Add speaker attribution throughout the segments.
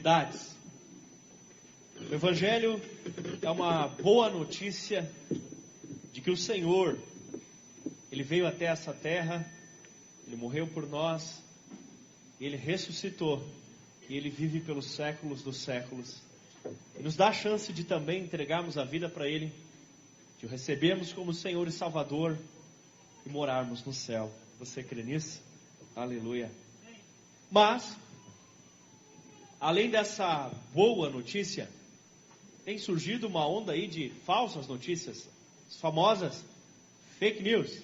Speaker 1: novidades. O Evangelho é uma boa notícia de que o Senhor, Ele veio até essa terra, Ele morreu por nós, Ele ressuscitou e Ele vive pelos séculos dos séculos. E nos dá a chance de também entregarmos a vida para Ele, de o recebermos como Senhor e Salvador e morarmos no céu. Você crê nisso? Aleluia. Mas, além dessa boa notícia, tem surgido uma onda aí de falsas notícias, as famosas fake news.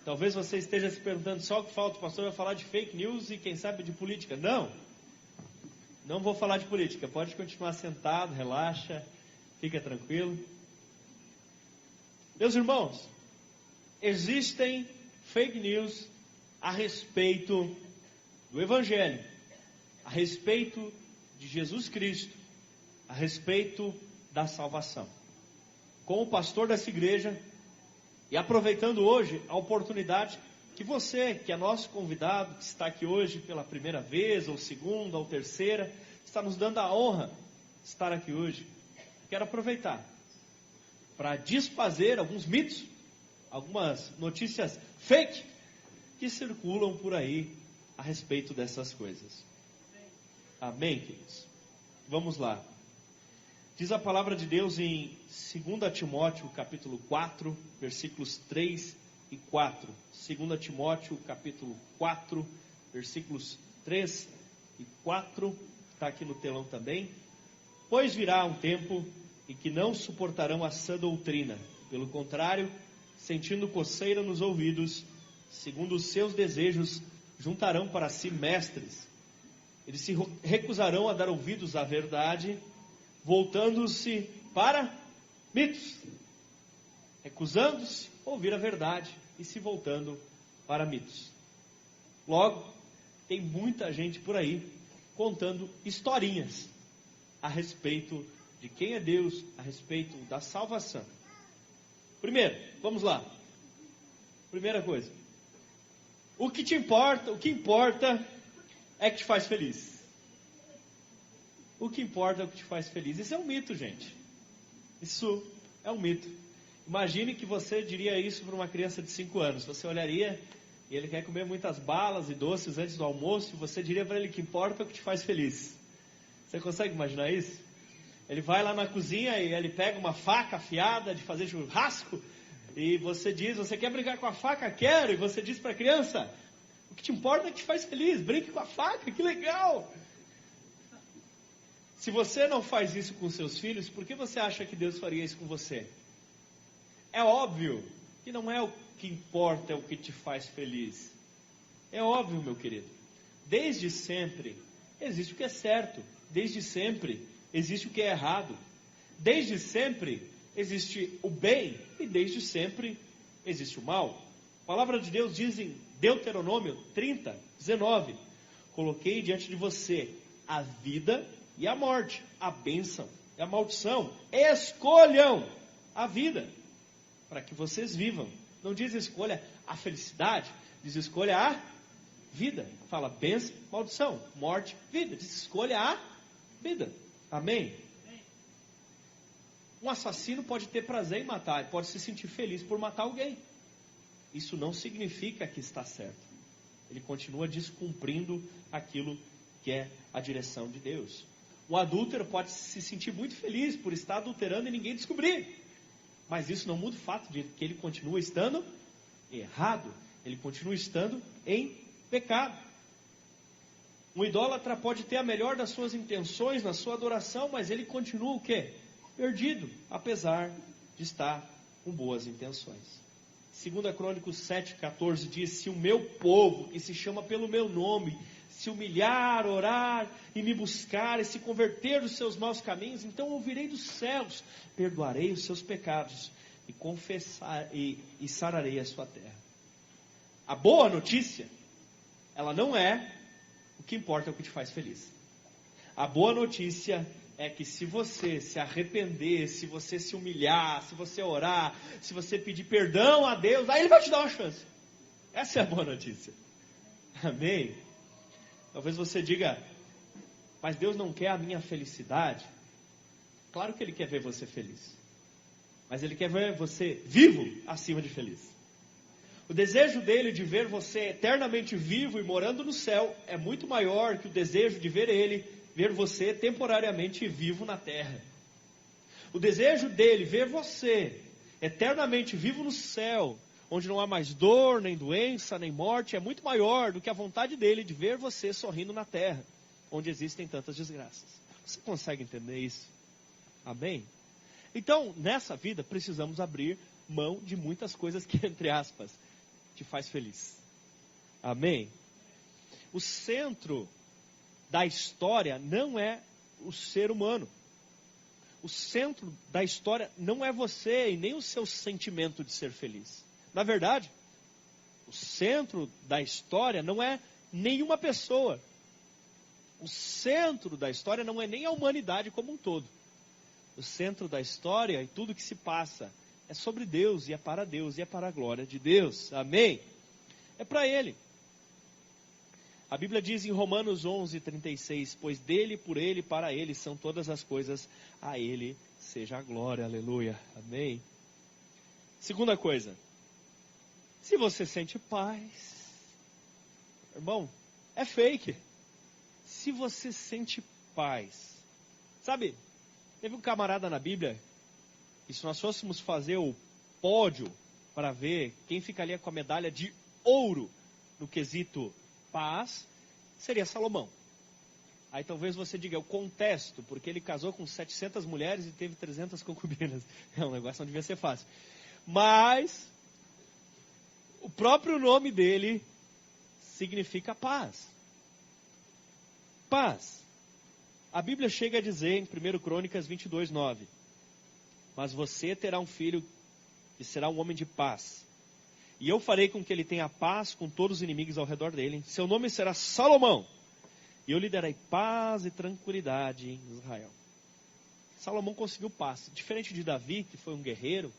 Speaker 1: Talvez você esteja se perguntando, só o que falta, o pastor vai falar de fake news e quem sabe de política. Não vou falar de política, pode continuar sentado, relaxa, fica tranquilo. Meus irmãos, existem fake news a respeito do Evangelho, a respeito de Jesus Cristo, a respeito da salvação. Como pastor dessa igreja, e aproveitando hoje a oportunidade que você, que é nosso convidado, que está aqui hoje pela primeira vez, ou segunda, ou terceira, está nos dando a honra de estar aqui hoje. Quero aproveitar para desfazer alguns mitos, algumas notícias fake que circulam por aí a respeito dessas coisas. Amém, queridos? Vamos lá. Diz a palavra de Deus em 2 Timóteo, capítulo 4, versículos 3 e 4. 2 Timóteo, capítulo 4, versículos 3 e 4. Está aqui no telão também. Pois virá um tempo em que não suportarão a sã doutrina. Pelo contrário, sentindo coceira nos ouvidos, segundo os seus desejos, juntarão para si mestres. Eles se recusarão a dar ouvidos à verdade, voltando-se para mitos, recusando-se a ouvir a verdade e se voltando para mitos. Logo, tem muita gente por aí contando historinhas a respeito de quem é Deus, a respeito da salvação. Primeiro, vamos lá. Primeira coisa. O que importa é que te faz feliz. O que importa é o que te faz feliz. Isso é um mito, gente. Isso é um mito. Imagine que você diria isso para uma criança de 5 anos. Você olharia e ele quer comer muitas balas e doces antes do almoço. E você diria para ele que importa é o que te faz feliz. Você consegue imaginar isso? Ele vai lá na cozinha e ele pega uma faca afiada de fazer churrasco. E você diz, você quer brincar com a faca? Quero. E você diz para a criança, o que te importa é o que te faz feliz. Brinque com a faca, que legal. Se você não faz isso com seus filhos, por que você acha que Deus faria isso com você? É óbvio que não é o que importa, é o que te faz feliz. É óbvio, meu querido. Desde sempre existe o que é certo. Desde sempre existe o que é errado. Desde sempre existe o bem e desde sempre existe o mal. A palavra de Deus diz em Deuteronômio 30, 19: coloquei diante de você a vida e a morte, a bênção e a maldição. Escolham a vida, para que vocês vivam. Não diz escolha a felicidade, diz escolha a vida. Fala bênção, maldição, morte, vida. Diz escolha a vida. Amém? Um assassino pode ter prazer em matar, pode se sentir feliz por matar alguém. Isso não significa que está certo. Ele continua descumprindo aquilo que é a direção de Deus. Um adúltero pode se sentir muito feliz por estar adulterando e ninguém descobrir. Mas isso não muda o fato de que ele continua estando errado. Ele continua estando em pecado. Um idólatra pode ter a melhor das suas intenções na sua adoração, mas ele continua o quê? Perdido, apesar de estar com boas intenções. 2 Crônicos 7,14 diz: se o meu povo, que se chama pelo meu nome, se humilhar, orar e me buscar e se converter dos seus maus caminhos, então ouvirei dos céus, perdoarei os seus pecados e confessar e sararei a sua terra. A boa notícia, ela não é o que importa é o que te faz feliz. A boa notícia é que se você se arrepender, se você se humilhar, se você orar, se você pedir perdão a Deus, aí Ele vai te dar uma chance. Essa é a boa notícia. Amém? Talvez você diga, mas Deus não quer a minha felicidade. Claro que Ele quer ver você feliz, mas Ele quer ver você vivo acima de feliz. O desejo dele de ver você eternamente vivo e morando no céu é muito maior que o desejo de ver você temporariamente vivo na terra. O desejo dele ver você eternamente vivo no céu, onde não há mais dor, nem doença, nem morte, é muito maior do que a vontade dele de ver você sorrindo na terra, onde existem tantas desgraças. Você consegue entender isso? Amém? Então, nessa vida, precisamos abrir mão de muitas coisas que, entre aspas, te faz feliz. Amém? O centro da história não é o ser humano. O centro da história não é você e nem o seu sentimento de ser feliz. Na verdade, o centro da história não é nenhuma pessoa. O centro da história não é nem a humanidade como um todo. O centro da história e tudo que se passa é sobre Deus e é para Deus e é para a glória de Deus. Amém? É para Ele. A Bíblia diz em Romanos 11:36, pois dele, por Ele, para Ele são todas as coisas, a Ele seja a glória, aleluia, amém. Segunda coisa, se você sente paz, irmão, é fake. Se você sente paz, sabe, teve um camarada na Bíblia, e se nós fôssemos fazer o pódio para ver quem ficaria com a medalha de ouro no quesito paz, seria Salomão. Aí talvez você diga, eu contesto, porque ele casou com 700 mulheres e teve 300 concubinas. O negócio não devia ser fácil. Mas, o próprio nome dele significa paz. Paz. A Bíblia chega a dizer em 1 Crônicas 22:9, mas você terá um filho que será um homem de paz. E eu farei com que ele tenha paz com todos os inimigos ao redor dele. Seu nome será Salomão. E eu lhe darei paz e tranquilidade em Israel. Salomão conseguiu paz. Diferente de Davi, que foi um guerreiro.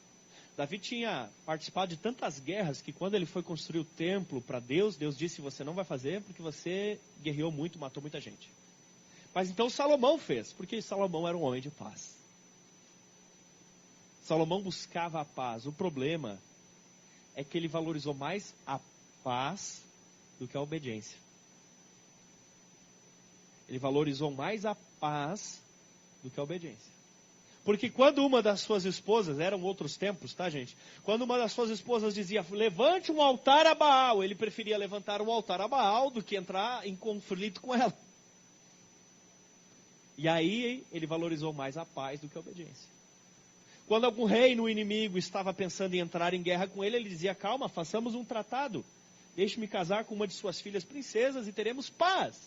Speaker 1: Davi tinha participado de tantas guerras que quando ele foi construir o templo para Deus, Deus disse, você não vai fazer porque você guerreou muito, matou muita gente. Mas então Salomão fez, porque Salomão era um homem de paz. Salomão buscava a paz. O problema é que ele valorizou mais a paz do que a obediência. Ele valorizou mais a paz do que a obediência. Porque quando uma das suas esposas, eram outros tempos, tá gente? Quando uma das suas esposas dizia, levante um altar a Baal, ele preferia levantar um altar a Baal do que entrar em conflito com ela. E aí ele valorizou mais a paz do que a obediência. Quando algum reino inimigo estava pensando em entrar em guerra com ele, ele dizia, calma, façamos um tratado. Deixe-me casar com uma de suas filhas princesas e teremos paz.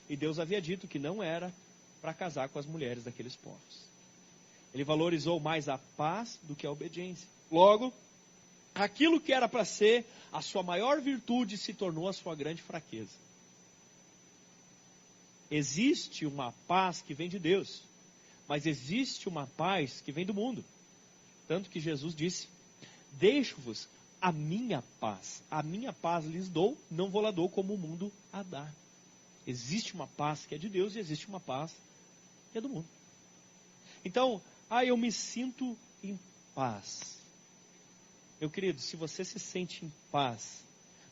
Speaker 1: E Deus havia dito que não era para casar com as mulheres daqueles povos. Ele valorizou mais a paz do que a obediência. Logo, aquilo que era para ser a sua maior virtude se tornou a sua grande fraqueza. Existe uma paz que vem de Deus, mas existe uma paz que vem do mundo. Tanto que Jesus disse, deixo-vos a minha paz lhes dou, não vou lá dou como o mundo a dá. Existe uma paz que é de Deus e existe uma paz que é do mundo. Então, eu me sinto em paz. Meu querido, se você se sente em paz,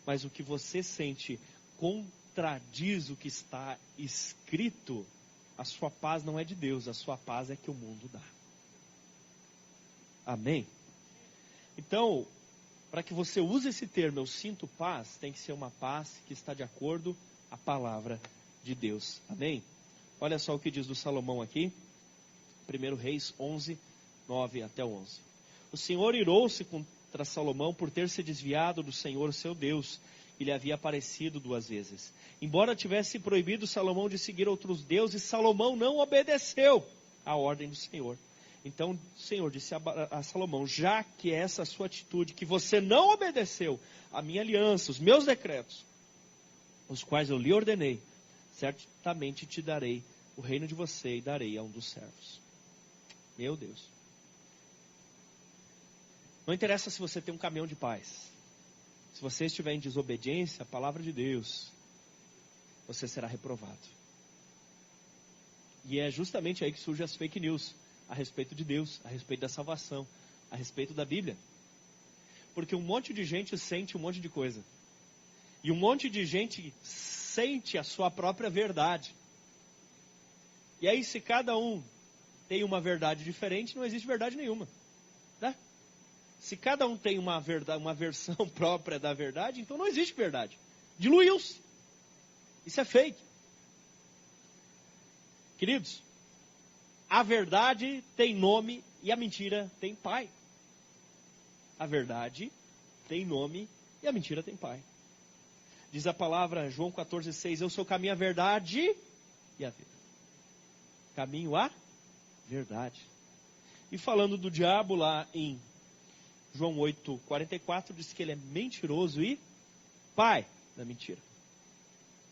Speaker 1: mas o que você sente contradiz o que está escrito, a sua paz não é de Deus, a sua paz é que o mundo dá. Amém? Então, para que você use esse termo, eu sinto paz, tem que ser uma paz que está de acordo com a palavra de Deus. Amém? Olha só o que diz do Salomão aqui. 1 Reis 11, 9 até 11. O Senhor irou-se contra Salomão por ter se desviado do Senhor seu Deus, e lhe havia aparecido 2 vezes. Embora tivesse proibido Salomão de seguir outros deuses, Salomão não obedeceu à ordem do Senhor. Então o Senhor disse a Salomão, já que essa sua atitude, que você não obedeceu à minha aliança, os meus decretos, os quais eu lhe ordenei, certamente te darei o reino de você e darei a um dos servos. Meu Deus. Não interessa se você tem um caminhão de paz. Se você estiver em desobediência à palavra de Deus, você será reprovado. E é justamente aí que surgem as fake news a respeito de Deus, a respeito da salvação, a respeito da Bíblia. Porque um monte de gente sente um monte de coisa. E um monte de gente sente a sua própria verdade. E aí, se cada um tem uma verdade diferente, não existe verdade nenhuma. Né? Se cada um tem uma versão própria da verdade, então não existe verdade. Diluiu-se. Isso é fake. Queridos, a verdade tem nome e a mentira tem pai. A verdade tem nome e a mentira tem pai. Diz a palavra, João 14,6, eu sou o caminho, a verdade e a vida. Caminho a verdade. E falando do diabo lá em João 8,44, diz que ele é mentiroso e pai da mentira.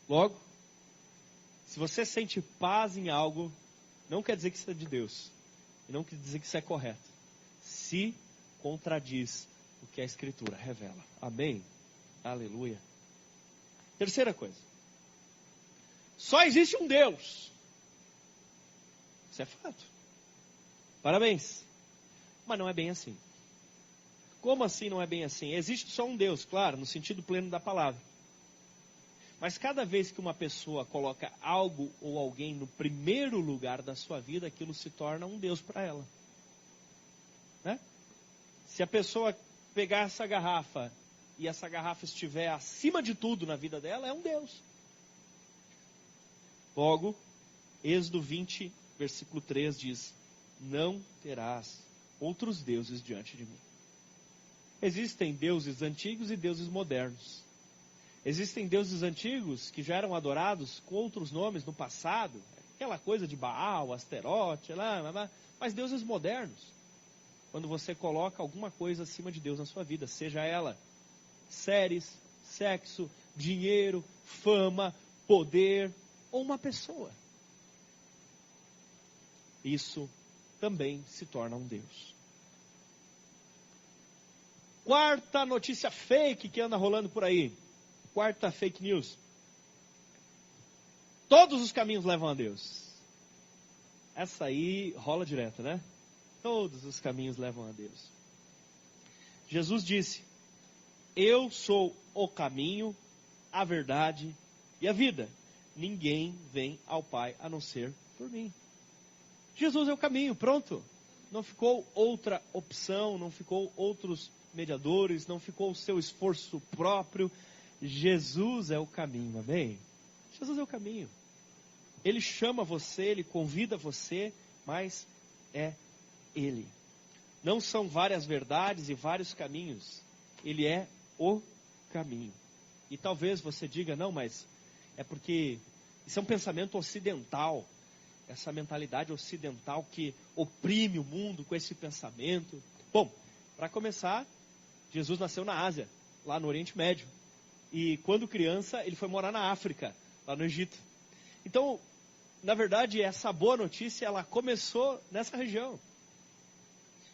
Speaker 1: Logo, se você sente paz em algo, não quer dizer que isso é de Deus. E não quer dizer que isso é correto. Se contradiz o que a Escritura revela. Amém? Aleluia. Terceira coisa. Só existe um Deus. Isso é fato. Parabéns. Mas não é bem assim. Como assim não é bem assim? Existe só um Deus, claro, no sentido pleno da palavra. Mas cada vez que uma pessoa coloca algo ou alguém no primeiro lugar da sua vida, aquilo se torna um Deus para ela. Né? Se a pessoa pegar essa garrafa e essa garrafa estiver acima de tudo na vida dela, é um Deus. Logo, Êxodo 20, versículo 3 diz, não terás outros deuses diante de mim. Existem deuses antigos e deuses modernos. Existem deuses antigos que já eram adorados com outros nomes no passado, aquela coisa de Baal, Asterote, mas deuses modernos, quando você coloca alguma coisa acima de Deus na sua vida, seja ela séries, sexo, dinheiro, fama, poder ou uma pessoa. Isso também se torna um Deus. Quarta notícia fake que anda rolando por aí. Quarta fake news. Todos os caminhos levam a Deus. Essa aí rola direto, né? Todos os caminhos levam a Deus. Jesus disse, eu sou o caminho, a verdade e a vida. Ninguém vem ao Pai a não ser por mim. Jesus é o caminho, pronto. Não ficou outra opção, não ficou outros mediadores, não ficou o seu esforço próprio. Jesus é o caminho, amém? Jesus é o caminho. Ele chama você, ele convida você, mas é ele. Não são várias verdades e vários caminhos. Ele é o caminho. E talvez você diga, não, mas é porque isso é um pensamento ocidental. Essa mentalidade ocidental que oprime o mundo com esse pensamento. Bom, para começar, Jesus nasceu na Ásia, lá no Oriente Médio. E quando criança, ele foi morar na África, lá no Egito. Então, na verdade, essa boa notícia, ela começou nessa região.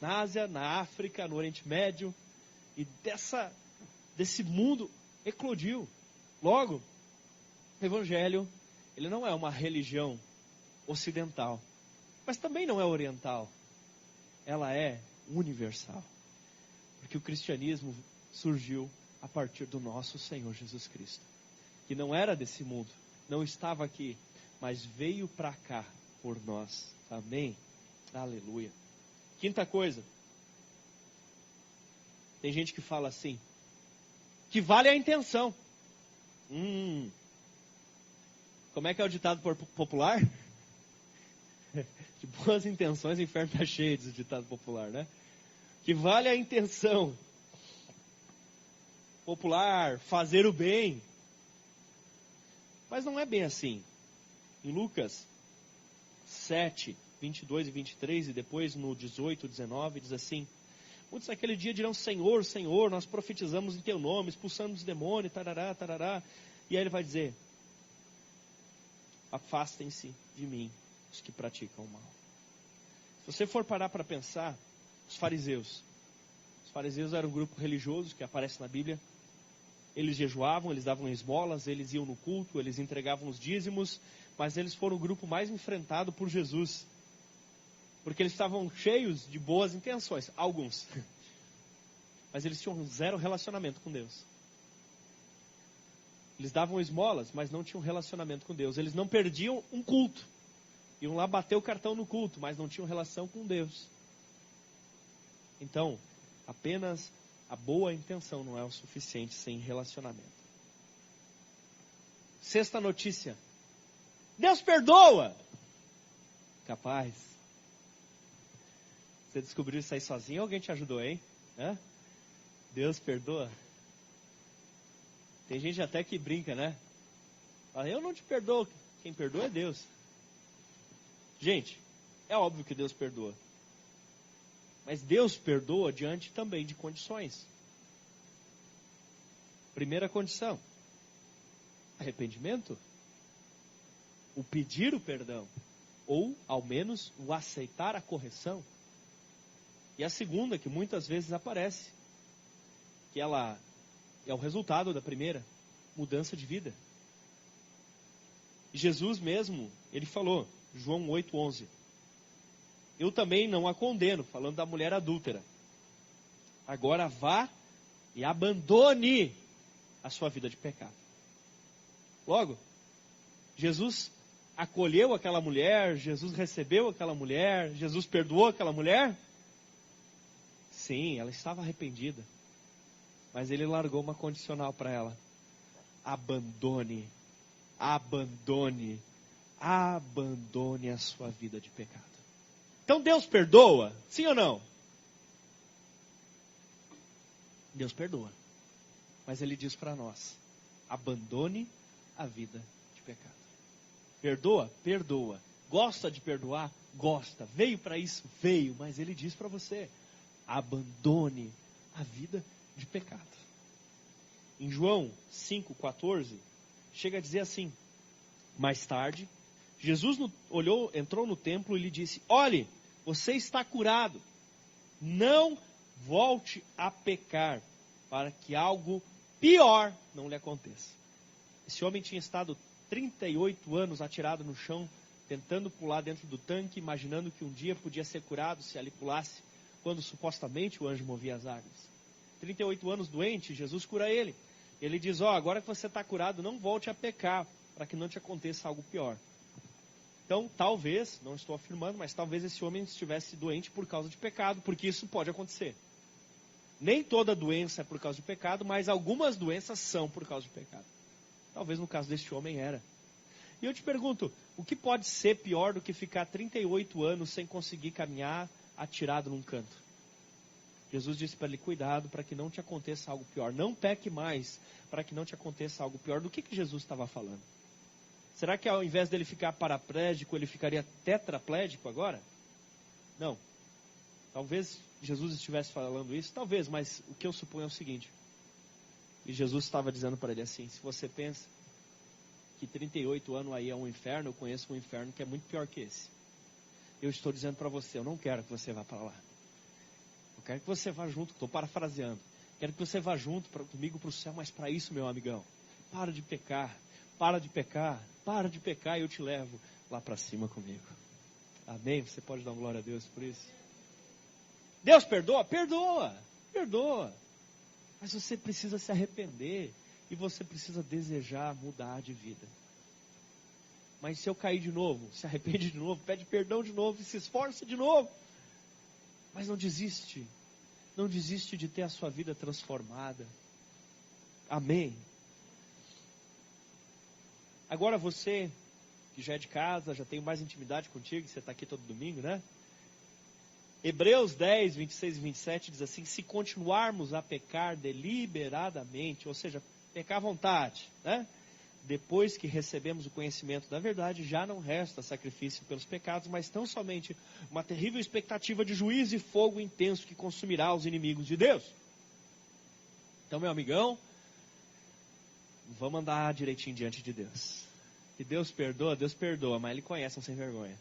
Speaker 1: Na Ásia, na África, no Oriente Médio. E desse mundo eclodiu. Logo, o Evangelho, ele não é uma religião ocidental. Mas também não é oriental. Ela é universal. Porque o cristianismo surgiu a partir do nosso Senhor Jesus Cristo, que não era desse mundo, não estava aqui, mas veio para cá por nós. Amém? Aleluia. Quinta coisa, tem gente que fala assim, que vale a intenção. Como é que é o ditado popular? De boas intenções, o inferno está cheio, diz o ditado popular, né? Que vale a intenção. Popular, fazer o bem. Mas não é bem assim. Em Lucas 7, 22 e 23, e depois no 18, 19, diz assim, muitos naquele dia dirão, Senhor, Senhor, nós profetizamos em teu nome, expulsamos os demônios, tarará, tarará. E aí ele vai dizer, afastem-se de mim, os que praticam o mal. Se você for parar para pensar, os fariseus eram um grupo religioso que aparece na Bíblia, eles jejuavam, eles davam esmolas, eles iam no culto, eles entregavam os dízimos, mas eles foram o grupo mais enfrentado por Jesus. Porque eles estavam cheios de boas intenções, alguns. Mas eles tinham zero relacionamento com Deus. Eles davam esmolas, mas não tinham relacionamento com Deus. Eles não perdiam um culto. Iam lá bater o cartão no culto, mas não tinham relação com Deus. Então, apenas a boa intenção não é o suficiente sem relacionamento. Sexta notícia. Deus perdoa! Capaz. Você descobriu isso aí sozinho ou alguém te ajudou, hein? Hã? Deus perdoa? Tem gente até que brinca, né? Fala, eu não te perdoo. Quem perdoa é Deus. Gente, é óbvio que Deus perdoa. Mas Deus perdoa diante também de condições. Primeira condição: arrependimento. O pedir o perdão. Ou, ao menos, o aceitar a correção. E a segunda, que muitas vezes aparece, que ela é o resultado da primeira, mudança de vida. E Jesus mesmo, ele falou, João 8:11, eu também não a condeno, falando da mulher adúltera. Agora vá e abandone a sua vida de pecado. Logo, Jesus acolheu aquela mulher, Jesus recebeu aquela mulher, Jesus perdoou aquela mulher? Sim, ela estava arrependida. Mas ele largou uma condicional para ela. Abandone a sua vida de pecado. Então Deus perdoa? Sim ou não? Deus perdoa. Mas ele diz para nós, abandone a vida de pecado. Perdoa? Perdoa. Gosta de perdoar? Gosta. Veio para isso? Veio. Mas ele diz para você, abandone a vida de pecado. Em João 5,14, chega a dizer assim, mais tarde, Jesus entrou no templo e lhe disse, olhe, você está curado, não volte a pecar, para que algo pior não lhe aconteça. Esse homem tinha estado 38 anos atirado no chão, tentando pular dentro do tanque, imaginando que um dia podia ser curado se ali pulasse, quando supostamente o anjo movia as águas. 38 anos doente, Jesus cura ele. Ele diz, agora que você está curado, não volte a pecar, para que não te aconteça algo pior. Então, talvez, não estou afirmando, mas talvez esse homem estivesse doente por causa de pecado, porque isso pode acontecer. Nem toda doença é por causa de pecado, mas algumas doenças são por causa de pecado. Talvez no caso deste homem era. E eu te pergunto, o que pode ser pior do que ficar 38 anos sem conseguir caminhar, atirado num canto? Jesus disse para ele, cuidado para que não te aconteça algo pior. Não peque mais para que não te aconteça algo pior. Do que Jesus estava falando? Será que ao invés dele ficar paraplégico, ele ficaria tetraplégico agora? Não. Talvez Jesus estivesse falando isso, talvez, mas o que eu suponho é o seguinte. E Jesus estava dizendo para ele assim, se você pensa que 38 anos aí é um inferno, eu conheço um inferno que é muito pior que esse. Eu estou dizendo para você, eu não quero que você vá para lá. Eu quero que você vá junto, estou parafraseando. Quero que você vá junto comigo para o céu, mas para isso, meu amigão, para de pecar, e eu te levo lá para cima comigo. Amém? Você pode dar glória a Deus por isso? Deus perdoa? Perdoa. Mas você precisa se arrepender e você precisa desejar mudar de vida. Mas se eu cair de novo, se arrepende de novo, pede perdão de novo e se esforça de novo. Mas não desiste. Não desiste de ter a sua vida transformada. Amém. Agora você, que já é de casa, já tem mais intimidade contigo, você está aqui todo domingo, né? Hebreus 10, 26 e 27 diz assim, se continuarmos a pecar deliberadamente, ou seja, pecar à vontade, né? Depois que recebemos o conhecimento da verdade, já não resta sacrifício pelos pecados, mas tão somente uma terrível expectativa de juízo e fogo intenso que consumirá os inimigos de Deus. Então, meu amigão, vamos andar direitinho diante de Deus. Que Deus perdoa, mas Ele conhece um sem vergonha.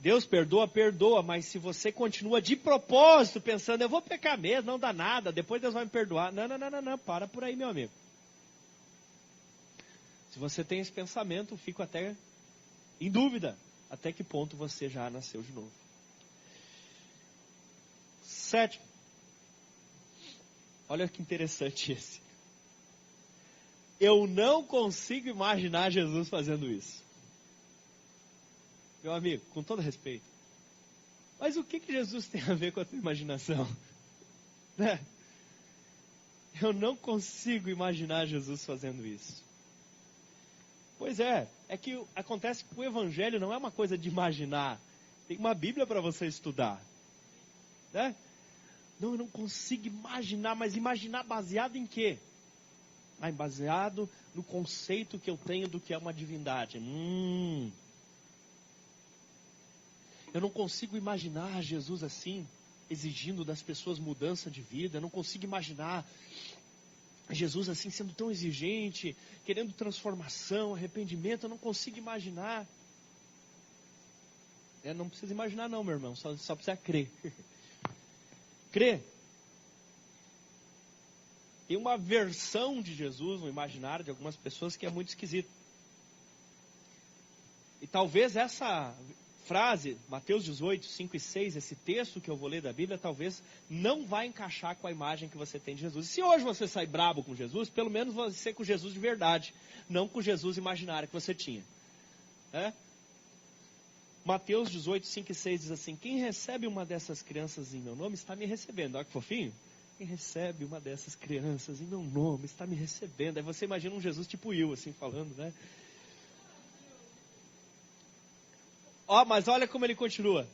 Speaker 1: Deus perdoa, perdoa, mas se você continua de propósito pensando, eu vou pecar mesmo, não dá nada, depois Deus vai me perdoar. Não, para por aí, meu amigo. Se você tem esse pensamento, eu fico até em dúvida, até que ponto você já nasceu de novo. 7. Olha que interessante esse. Eu não consigo imaginar Jesus fazendo isso. Meu amigo, com todo respeito. Mas o que Jesus tem a ver com a tua imaginação? Né? Eu não consigo imaginar Jesus fazendo isso. Pois é que acontece que o Evangelho não é uma coisa de imaginar. Tem uma Bíblia para você estudar. Né? Não, eu não consigo imaginar, mas imaginar baseado em quê? Baseado no conceito que eu tenho do que é uma divindade. Eu não consigo imaginar Jesus assim, exigindo das pessoas mudança de vida. Eu não consigo imaginar Jesus assim, sendo tão exigente, querendo transformação, arrependimento. Eu não consigo imaginar. Não precisa imaginar não, meu irmão, só precisa crer. Crer. Tem uma versão de Jesus no imaginário de algumas pessoas que é muito esquisita. E talvez essa frase, Mateus 18, 5 e 6, esse texto que eu vou ler da Bíblia, talvez não vai encaixar com a imagem que você tem de Jesus. E se hoje você sai brabo com Jesus, pelo menos você com Jesus de verdade, não com Jesus imaginário que você tinha. Mateus 18, 5 e 6 diz assim: quem recebe uma dessas crianças em meu nome está me recebendo. Olha que fofinho. Quem recebe uma dessas crianças em meu nome está me recebendo. Aí você imagina um Jesus tipo eu, assim, falando, né? Mas olha como ele continua.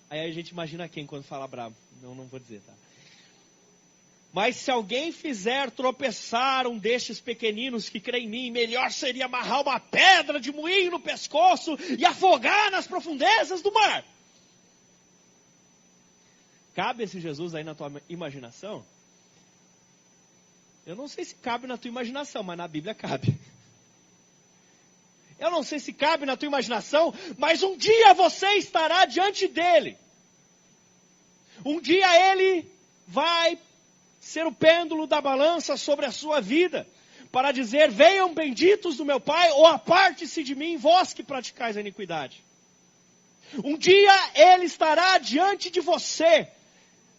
Speaker 1: Aí a gente imagina quem quando fala bravo. Não vou dizer, tá? Mas se alguém fizer tropeçar um destes pequeninos que crê em mim, melhor seria amarrar uma pedra de moinho no pescoço e afogar nas profundezas do mar. Cabe esse Jesus aí na tua imaginação? Eu não sei se cabe na tua imaginação, mas na Bíblia cabe. Eu não sei se cabe na tua imaginação, mas um dia você estará diante dele. Um dia ele vai ser o pêndulo da balança sobre a sua vida, para dizer: venham benditos do meu Pai, ou aparte-se de mim, vós que praticais a iniquidade. Um dia ele estará diante de você.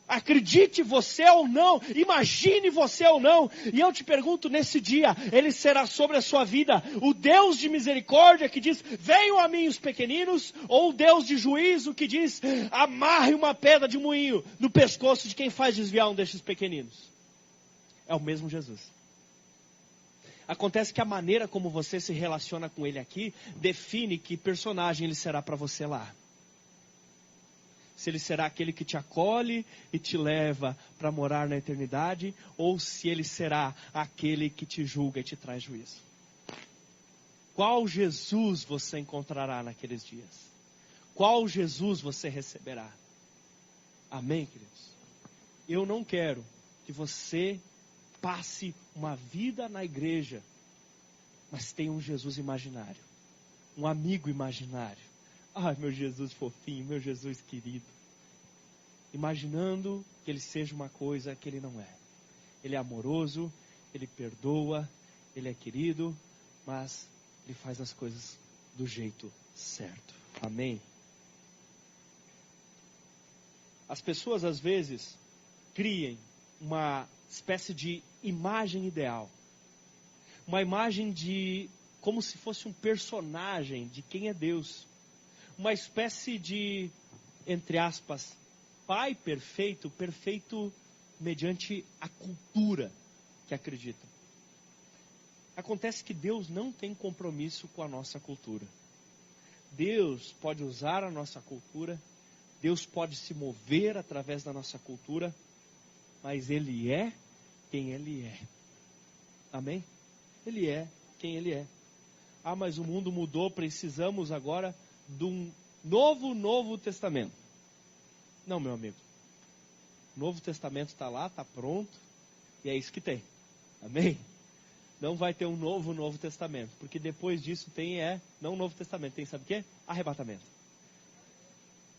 Speaker 1: Acredite você ou não, imagine você ou não, e eu te pergunto, nesse dia, ele será sobre a sua vida o Deus de misericórdia que diz: venham a mim os pequeninos, ou o Deus de juízo que diz: amarre uma pedra de moinho no pescoço de quem faz desviar um destes pequeninos. É o mesmo Jesus. Acontece que a maneira como você se relaciona com ele aqui define que personagem ele será para você lá. Se ele será aquele que te acolhe e te leva para morar na eternidade, ou se ele será aquele que te julga e te traz juízo. Qual Jesus você encontrará naqueles dias? Qual Jesus você receberá? Amém, queridos? Eu não quero que você passe uma vida na igreja, mas tenha um Jesus imaginário, um amigo imaginário. Ai, meu Jesus fofinho, meu Jesus querido. Imaginando que ele seja uma coisa que ele não é. Ele é amoroso, ele perdoa, ele é querido, mas ele faz as coisas do jeito certo. Amém? As pessoas às vezes criem uma espécie de imagem ideal. Uma imagem de como se fosse um personagem de quem é Deus. Uma espécie de, entre aspas, pai perfeito, perfeito mediante a cultura que acredita. Acontece que Deus não tem compromisso com a nossa cultura. Deus pode usar a nossa cultura, Deus pode se mover através da nossa cultura, mas Ele é quem Ele é. Amém? Ele é quem Ele é. Mas o mundo mudou, precisamos agora de um Novo Testamento. Não, meu amigo. O Novo Testamento está lá, está pronto, e é isso que tem. Amém? não vai ter um Novo Testamento. Porque depois disso não o Novo Testamento, tem sabe o quê? Arrebatamento.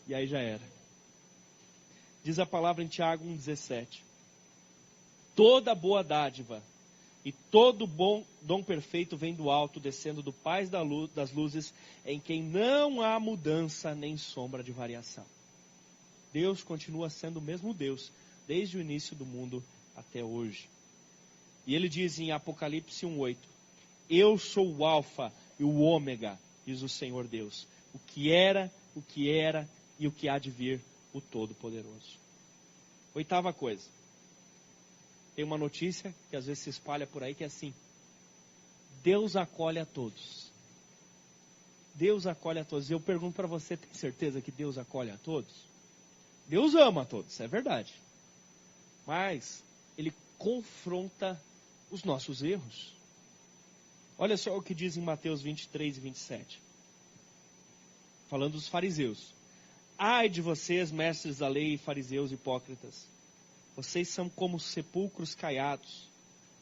Speaker 1: E aí já era. Diz a palavra em Tiago 1,17. Toda boa dádiva e todo bom dom perfeito vem do alto, descendo do Pai das luzes, em quem não há mudança nem sombra de variação. Deus continua sendo o mesmo Deus, desde o início do mundo até hoje. E ele diz em Apocalipse 1,8, eu sou o Alfa e o Ômega, diz o Senhor Deus, o que era e o que há de vir, o Todo-Poderoso. Oitava coisa. Tem uma notícia que às vezes se espalha por aí que é assim. Deus acolhe a todos. Deus acolhe a todos. E eu pergunto para você, tem certeza que Deus acolhe a todos? Deus ama a todos, é verdade. Mas Ele confronta os nossos erros. Olha só o que diz em Mateus 23 e 27. Falando dos fariseus. Ai de vocês, mestres da lei e fariseus hipócritas. Vocês são como sepulcros caiados,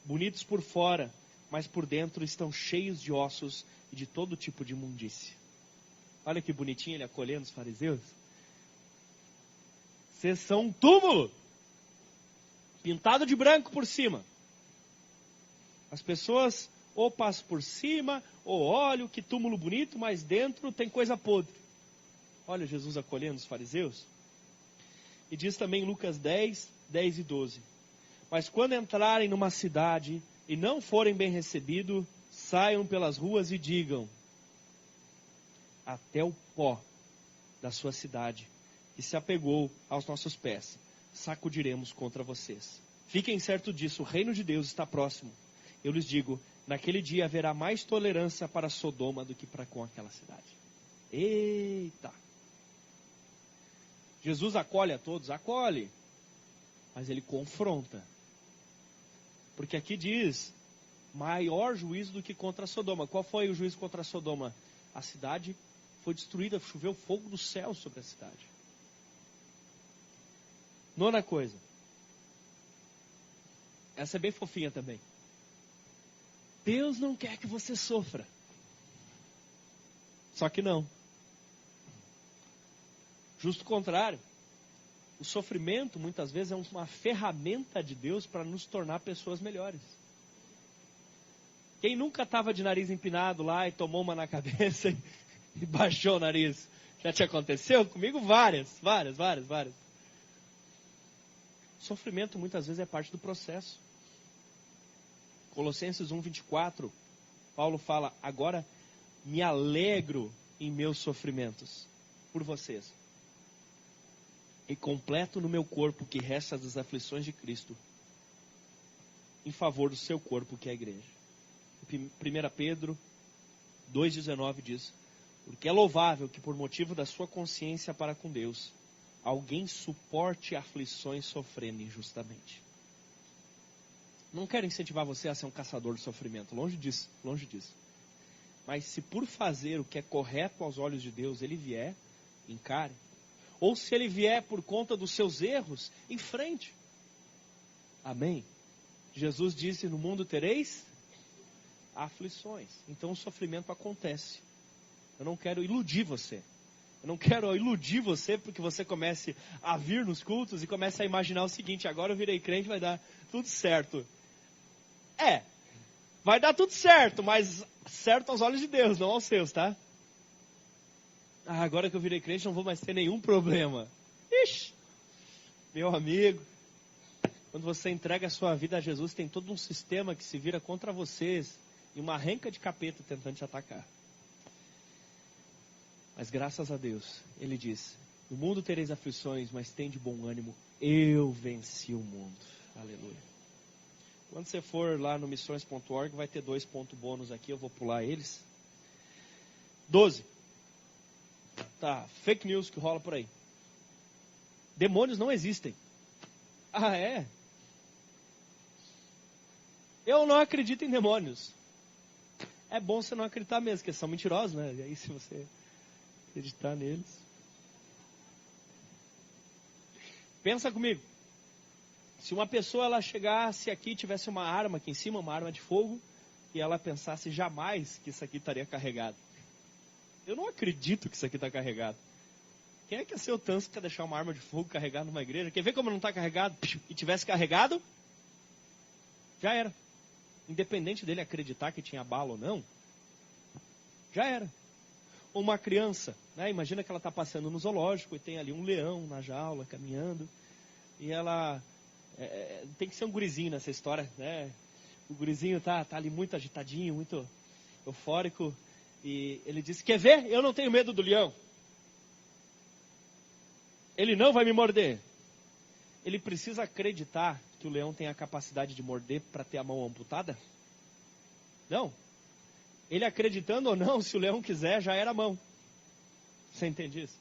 Speaker 1: bonitos por fora, mas por dentro estão cheios de ossos e de todo tipo de imundície. Olha que bonitinho ele acolhendo os fariseus. Vocês são um túmulo, pintado de branco por cima. As pessoas ou passam por cima, ou olham que túmulo bonito, mas dentro tem coisa podre. Olha Jesus acolhendo os fariseus. E diz também em Lucas 10 e 12. Mas quando entrarem numa cidade e não forem bem recebidos, saiam pelas ruas e digam, até o pó da sua cidade, que se apegou aos nossos pés, sacudiremos contra vocês. Fiquem certos disso, o reino de Deus está próximo. Eu lhes digo, naquele dia haverá mais tolerância para Sodoma do que para com aquela cidade. Eita! Jesus acolhe a todos? Acolhe. Mas ele confronta. Porque aqui diz, maior juízo do que contra Sodoma. Qual foi o juízo contra Sodoma? A cidade foi destruída, choveu fogo do céu sobre a cidade. Nona coisa. Essa é bem fofinha também. Deus não quer que você sofra. Só que não. Justo o contrário. O sofrimento, muitas vezes, é uma ferramenta de Deus para nos tornar pessoas melhores. Quem nunca estava de nariz empinado lá e tomou uma na cabeça e baixou o nariz? Já te aconteceu? Comigo várias. Sofrimento, muitas vezes, é parte do processo. Colossenses 1:24, Paulo fala, agora me alegro em meus sofrimentos por vocês. E completo no meu corpo que resta das aflições de Cristo, em favor do seu corpo, que é a igreja. 1 Pedro 2,19 diz, porque é louvável que por motivo da sua consciência para com Deus, alguém suporte aflições sofrendo injustamente. Não quero incentivar você a ser um caçador de sofrimento, longe disso. Mas se por fazer o que é correto aos olhos de Deus, ele vier, encare. Ou se ele vier por conta dos seus erros, enfrente. Amém? Jesus disse, no mundo tereis aflições. Então o sofrimento acontece. Eu não quero iludir você. Eu não quero iludir você porque você comece a vir nos cultos e comece a imaginar o seguinte, agora eu virei crente, vai dar tudo certo. Vai dar tudo certo, mas certo aos olhos de Deus, não aos seus, tá? Agora que eu virei crente não vou mais ter nenhum problema. Ixi, meu amigo, quando você entrega a sua vida a Jesus, tem todo um sistema que se vira contra vocês e uma renca de capeta tentando te atacar. Mas graças a Deus, Ele diz, no mundo tereis aflições, mas tem de bom ânimo, eu venci o mundo. Aleluia. Quando você for lá no missões.org, vai ter 2 pontos bônus aqui, eu vou pular eles. 12. Tá, fake news que rola por aí. Demônios não existem. Ah, é? Eu não acredito em demônios. É bom você não acreditar mesmo, porque são mentirosos, né? E aí se você acreditar neles. Pensa comigo. Se uma pessoa ela chegasse aqui, tivesse uma arma aqui em cima, uma arma de fogo, e ela pensasse jamais que isso aqui estaria carregado. Eu não acredito que isso aqui está carregado. Quem é que ia ser o tanso que quer deixar uma arma de fogo carregada numa igreja? Quer ver como não está carregado? E tivesse carregado, já era. Independente dele acreditar que tinha bala ou não, já era. Uma criança, né? Imagina que ela está passando no zoológico e tem ali um leão na jaula, caminhando. E ela... tem que ser um gurizinho nessa história, né? O gurizinho tá ali muito agitadinho, muito eufórico. E ele disse, quer ver? Eu não tenho medo do leão. Ele não vai me morder. Ele precisa acreditar que o leão tem a capacidade de morder para ter a mão amputada? Não. Ele acreditando ou não, se o leão quiser, já era a mão. Você entende isso?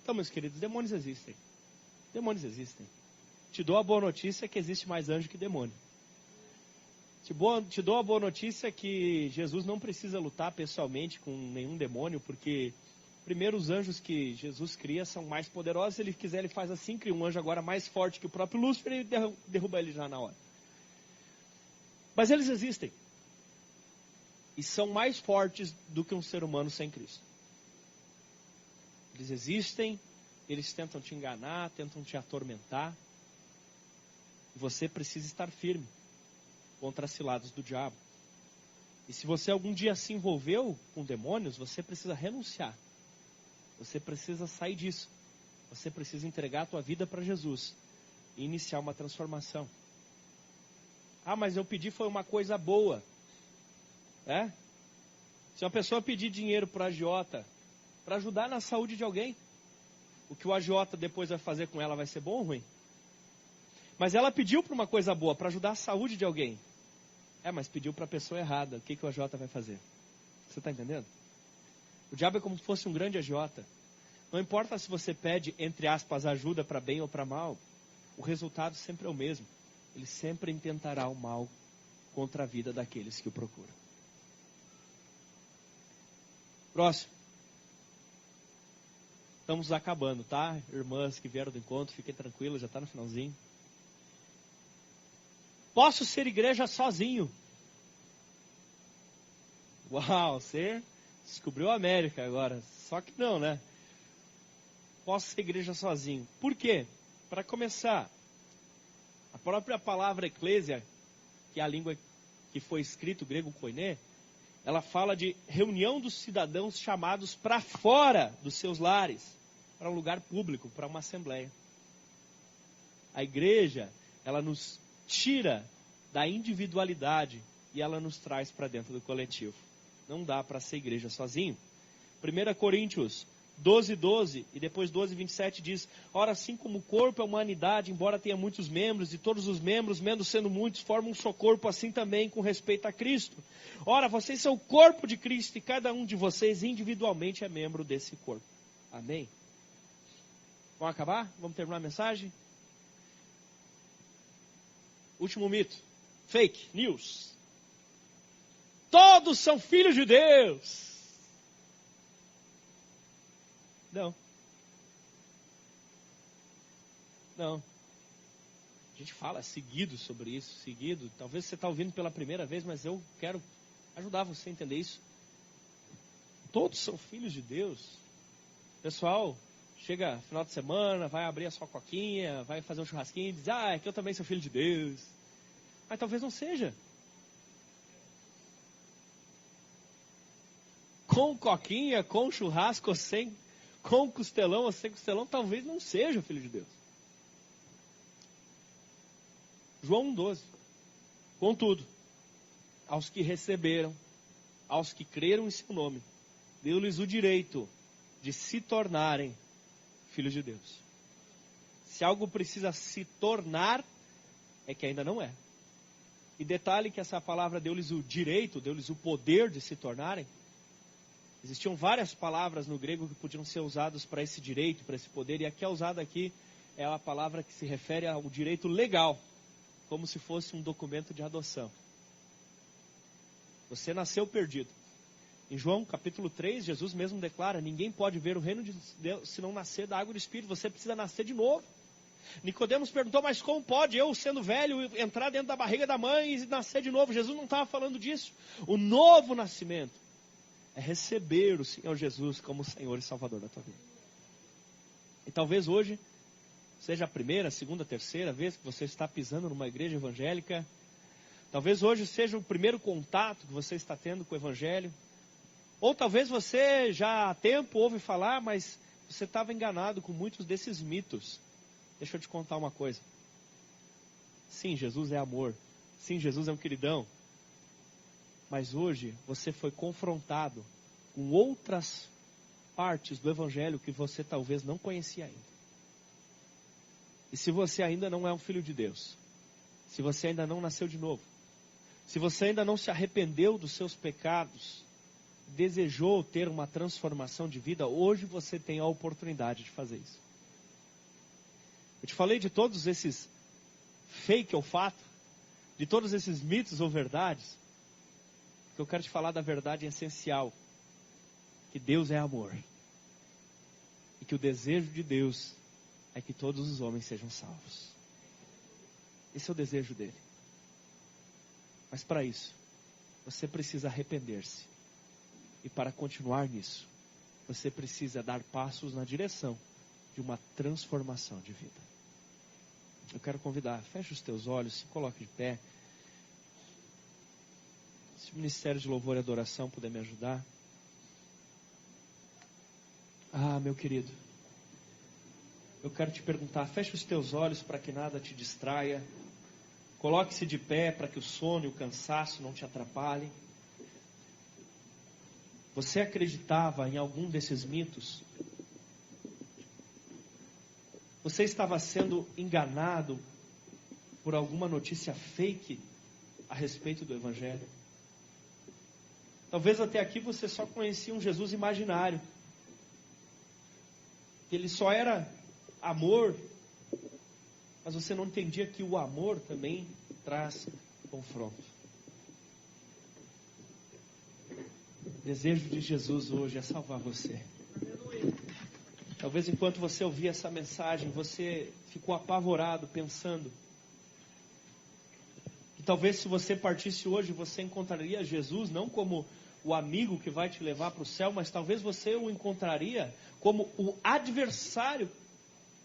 Speaker 1: Então, meus queridos, demônios existem. Demônios existem. Te dou a boa notícia que existe mais anjo que demônio. Te dou a boa notícia que Jesus não precisa lutar pessoalmente com nenhum demônio, porque primeiro os anjos que Jesus cria são mais poderosos. Se ele quiser, ele faz assim, cria um anjo agora mais forte que o próprio Lúcifer e derruba ele já na hora. Mas eles existem. E são mais fortes do que um ser humano sem Cristo. Eles existem, eles tentam te enganar, tentam te atormentar. E você precisa estar firme contra as ciladas do diabo. E se você algum dia se envolveu com demônios, você precisa renunciar. Você precisa sair disso. Você precisa entregar a tua vida para Jesus e iniciar uma transformação. Ah, mas eu pedi foi uma coisa boa. Se uma pessoa pedir dinheiro para o agiota, para ajudar na saúde de alguém, o que o agiota depois vai fazer com ela vai ser bom ou ruim? Mas ela pediu para uma coisa boa, para ajudar a saúde de alguém. Mas pediu para a pessoa errada. O que o agiota vai fazer? Você está entendendo? O diabo é como se fosse um grande agiota. Não importa se você pede, entre aspas, ajuda para bem ou para mal, o resultado sempre é o mesmo. Ele sempre intentará o mal contra a vida daqueles que o procuram. Próximo. Estamos acabando, tá? Irmãs que vieram do encontro, fiquem tranquilas, já está no finalzinho. Posso ser igreja sozinho? Uau, você descobriu a América agora. Só que não, né? Posso ser igreja sozinho. Por quê? Para começar, a própria palavra eclésia, que é a língua que foi escrito, o grego koiné, ela fala de reunião dos cidadãos chamados para fora dos seus lares, para um lugar público, para uma assembleia. A igreja, ela nos tira da individualidade e ela nos traz para dentro do coletivo. Não dá para ser igreja sozinho. 1 Coríntios 12:12 e depois 12:27 diz: ora, assim como o corpo é uma unidade, embora tenha muitos membros, e todos os membros, mesmo sendo muitos, formam um só corpo, assim também com respeito a Cristo. Ora, vocês são o corpo de Cristo e cada um de vocês individualmente é membro desse corpo. Amém? Vamos acabar? Vamos terminar a mensagem? Último mito. Fake news. Todos são filhos de Deus. Não. A gente fala seguido sobre isso, seguido. Talvez você está ouvindo pela primeira vez, mas eu quero ajudar você a entender isso. Todos são filhos de Deus. Pessoal, chega final de semana, vai abrir a sua coquinha, vai fazer um churrasquinho e diz, é que eu também sou filho de Deus. Mas talvez não seja. Com coquinha, com churrasco ou sem, com costelão ou sem costelão, talvez não seja filho de Deus. João 1,12. Contudo, aos que receberam, aos que creram em seu nome, deu-lhes o direito de se tornarem filhos de Deus. Se algo precisa se tornar, é que ainda não é. E detalhe que essa palavra deu-lhes o direito, deu-lhes o poder de se tornarem. Existiam várias palavras no grego que podiam ser usadas para esse direito, para esse poder. E a que é usada aqui é a palavra que se refere ao direito legal, como se fosse um documento de adoção. Você nasceu perdido. Em João capítulo 3, Jesus mesmo declara, ninguém pode ver o reino de Deus se não nascer da água do Espírito. Você precisa nascer de novo. Nicodemos perguntou, mas como pode eu, sendo velho, entrar dentro da barriga da mãe e nascer de novo? Jesus não estava falando disso. O novo nascimento é receber o Senhor Jesus como Senhor e Salvador da tua vida. E talvez hoje seja a primeira, segunda, terceira vez que você está pisando numa igreja evangélica. Talvez hoje seja o primeiro contato que você está tendo com o Evangelho. Ou talvez você já há tempo ouve falar, mas você estava enganado com muitos desses mitos. Deixa eu te contar uma coisa. Sim, Jesus é amor. Sim, Jesus é um queridão. Mas hoje você foi confrontado com outras partes do Evangelho que você talvez não conhecia ainda. E se você ainda não é um filho de Deus, se você ainda não nasceu de novo, se você ainda não se arrependeu dos seus pecados, desejou ter uma transformação de vida, hoje você tem a oportunidade de fazer isso. Eu te falei de todos esses fake ou fato, de todos esses mitos ou verdades, que eu quero te falar da verdade essencial, que Deus é amor, e que o desejo de Deus é que todos os homens sejam salvos. Esse é o desejo dele. Mas para isso, você precisa arrepender-se. E para continuar nisso, você precisa dar passos na direção de uma transformação de vida. Eu quero convidar, feche os teus olhos, se coloque de pé. Se o Ministério de Louvor e Adoração puder me ajudar. Ah, meu querido, eu quero te perguntar, feche os teus olhos para que nada te distraia. Coloque-se de pé para que o sono e o cansaço não te atrapalhem. Você acreditava em algum desses mitos? Você estava sendo enganado por alguma notícia fake a respeito do Evangelho? Talvez até aqui você só conhecia um Jesus imaginário. Que ele só era amor, mas você não entendia que o amor também traz confronto. O desejo de Jesus hoje é salvar você. Talvez enquanto você ouvia essa mensagem, você ficou apavorado, pensando que talvez se você partisse hoje, você encontraria Jesus não como o amigo que vai te levar para o céu, mas talvez você o encontraria como o adversário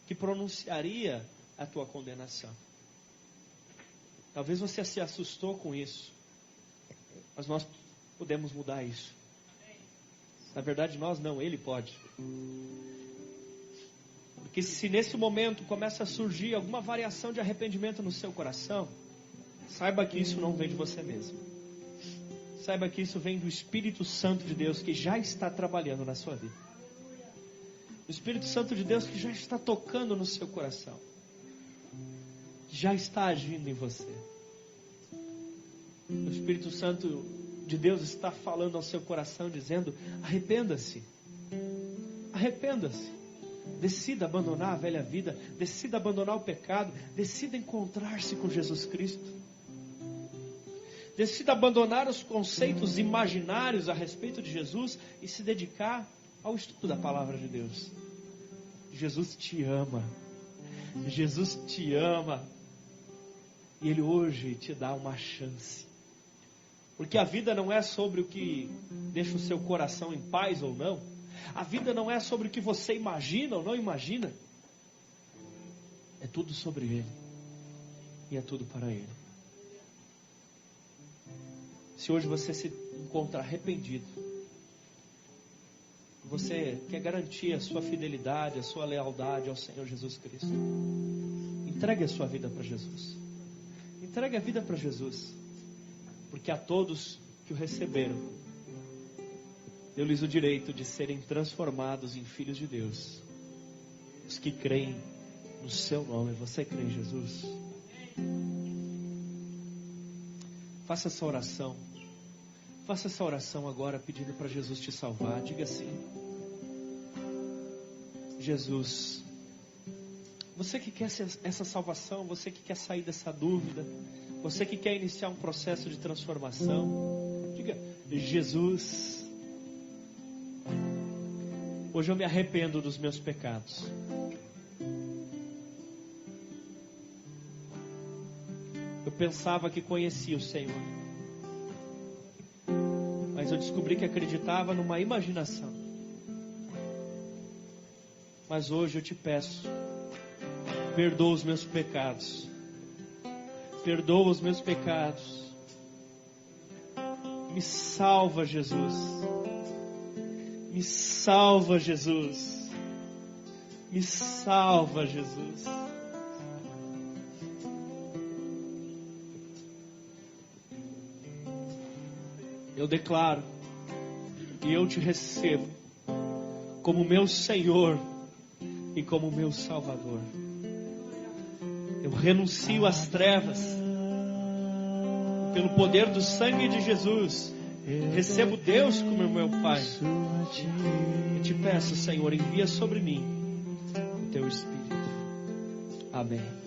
Speaker 1: que pronunciaria a tua condenação. Talvez você se assustou com isso, mas nós podemos mudar isso. Na verdade nós não, Ele pode. Porque se nesse momento começa a surgir alguma variação de arrependimento no seu coração, saiba que isso não vem de você mesmo. Saiba que isso vem do Espírito Santo de Deus que já está trabalhando na sua vida. O Espírito Santo de Deus que já está tocando no seu coração. Que já está agindo em você. O Espírito Santo de Deus está falando ao seu coração dizendo: arrependa-se. Arrependa-se. Decida abandonar a velha vida. Decida abandonar o pecado. Decida encontrar-se com Jesus Cristo. Decida abandonar os conceitos imaginários a respeito de Jesus e se dedicar ao estudo da palavra de Deus. Jesus te ama. Jesus te ama. E Ele hoje te dá uma chance. Porque a vida não é sobre o que deixa o seu coração em paz ou não. A vida não é sobre o que você imagina ou não imagina. É tudo sobre Ele. E é tudo para Ele. Se hoje você se encontra arrependido, você quer garantir a sua fidelidade, a sua lealdade ao Senhor Jesus Cristo, entregue a sua vida para Jesus. Entregue a vida para Jesus. Porque a todos que o receberam, deu-lhes o direito de serem transformados em filhos de Deus. Os que creem no seu nome. Você crê em Jesus? Faça essa oração. Faça essa oração agora pedindo para Jesus te salvar. Diga assim: Jesus, você que quer essa salvação, você que quer sair dessa dúvida, você que quer iniciar um processo de transformação, diga: Jesus, hoje eu me arrependo dos meus pecados. pensava que conhecia o Senhor, mas eu descobri que acreditava numa imaginação. Mas hoje eu te peço, perdoa os meus pecados, perdoa os meus pecados, me salva, Jesus, me salva, Jesus, me salva, Jesus. Eu declaro que eu te recebo como meu Senhor e como meu Salvador. Eu renuncio às trevas. Pelo poder do sangue de Jesus, recebo Deus como meu Pai. Eu te peço, Senhor, envia sobre mim o teu Espírito. Amém.